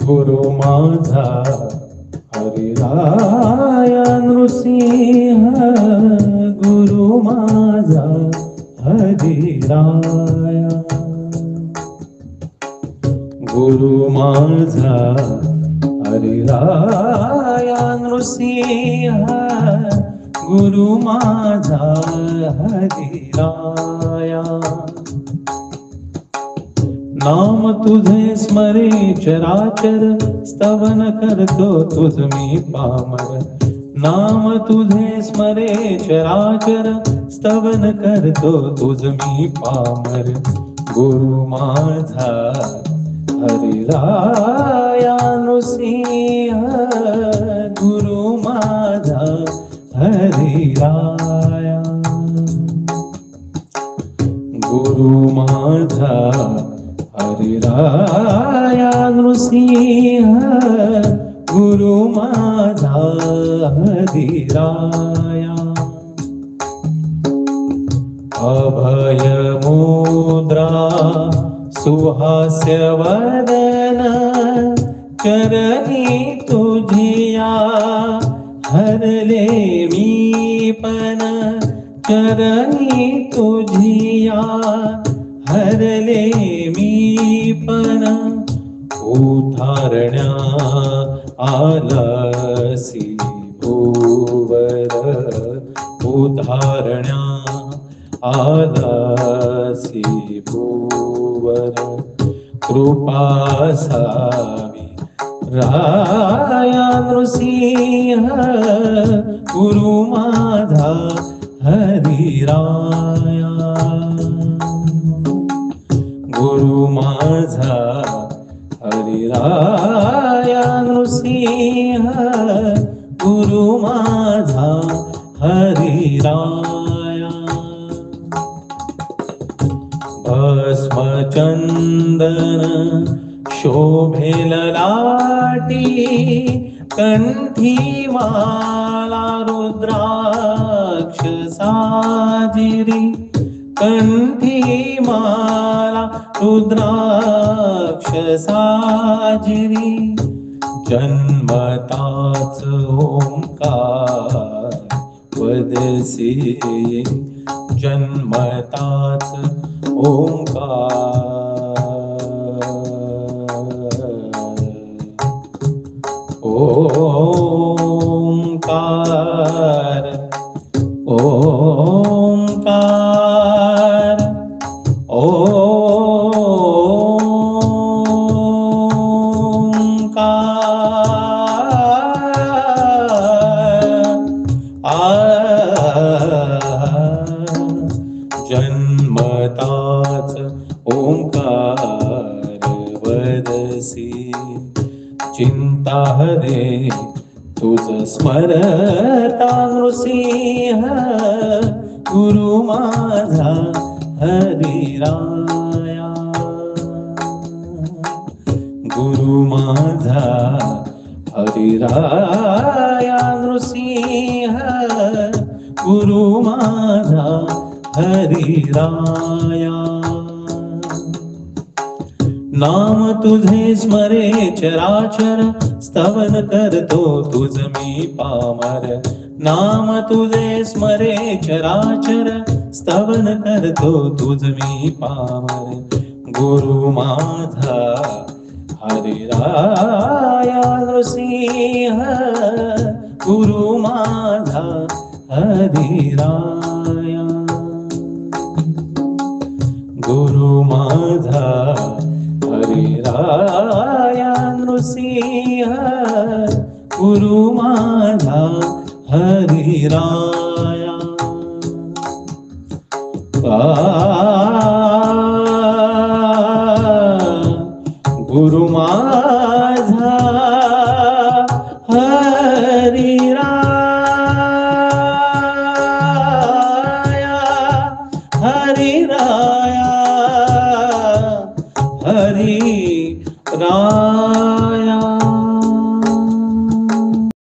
गुरु माझा हरिराय नृसिंह, गुरु माझा हरिराय, गुरु माझा हरिराय नृसिंह, गुरु माझा हरिराय. नाम तुझे स्मरे चराचर, स्तवन करतो तुझ मी पामर. नाम तुझे स्मरे चराचर, स्तवन करतो तुझ मी पामर. गुरु माझा हरिराय नृसिंह, गुरु माझा हरिराय, गुरु माझा हरिराय नृसिंह, गुरु माझा हरिराय. अभय मुद्रा सुहास्य वदन, चरणी तुझिया हरले मी पण. चरणी तुझिया हरले मी पण. उद्धारण्या आलसी भूवर, उद्धारण्या आलसी भूवर. कृपा सावी राय नृसिंह, गुरु माझा हरिराय, गुरु माझा हरिराय नृसिंह, गुरु माझा हरिराय. भस्म चंदन शोभेल लाटी, कंठी माला रुद्राक्ष साजिरी. कंठी माला रुद्राक्ष साजिरी. जन्मताच ओंकार वदसी, जन्मताच ओंकार. ओंकार ओंकार जन्मताच ओंकार वदसी. चिंता हरे तुझ स्मरता नृसिंह, गुरु माझा हरिराय, गुरु माझा हरिराय नृसिंह, गुरु माझा हरिराय. नाम तुझे स्मरे चराचर, स्तवन करतो तुझ मी पामर. नाम तुझे स्मरे चराचर, स्तवन करतो तुझ मी पामर. गुरु माझा हरिराय नृसिंह, गुरु माझा हरिराय, गुरु माझा हरिराय नृसिंह, गुरु माझा हरिराय.